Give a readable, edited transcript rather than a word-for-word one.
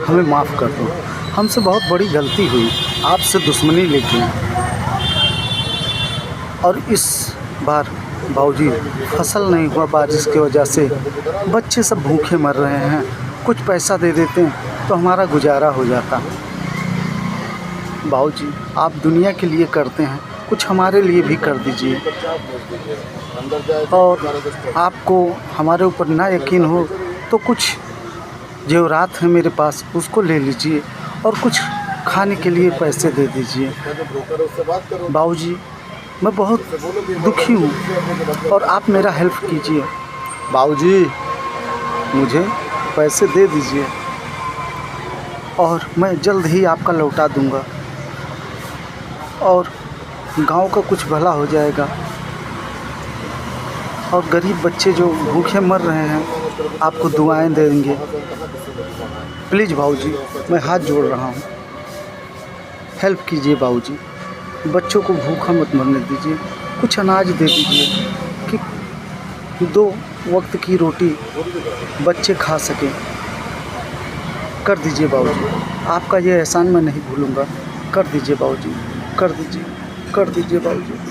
हमें माफ़ कर दो। हमसे बहुत बड़ी गलती हुई, आपसे दुश्मनी लेके। और इस बार बाबूजी फसल नहीं हुआ बारिश की वजह से, बच्चे सब भूखे मर रहे हैं। कुछ पैसा दे देते तो हमारा गुजारा हो जाता। बाबूजी आप दुनिया के लिए करते हैं, कुछ हमारे लिए भी कर दीजिए। और आपको हमारे ऊपर ना यकीन हो तो कुछ जेवरात है मेरे पास, उसको ले लीजिए और कुछ खाने के लिए पैसे दे दीजिए। बाबूजी मैं बहुत दुखी हूँ और आप मेरा हेल्प कीजिए। बाबूजी मुझे पैसे दे दीजिए और मैं जल्द ही आपका लौटा दूँगा और गांव का कुछ भला हो जाएगा। और गरीब बच्चे जो भूखे मर रहे हैं आपको दुआएं देंगे। प्लीज़ बाबूजी मैं हाथ जोड़ रहा हूँ, हेल्प कीजिए बाबूजी। बच्चों को भूखा मत मरने दीजिए, कुछ अनाज दे दीजिए कि 2 वक्त की रोटी बच्चे खा सकें। कर दीजिए बाबूजी, आपका ये एहसान मैं नहीं भूलूँगा। कर दीजिए बाबूजी, कर दीजिए बाबूजी।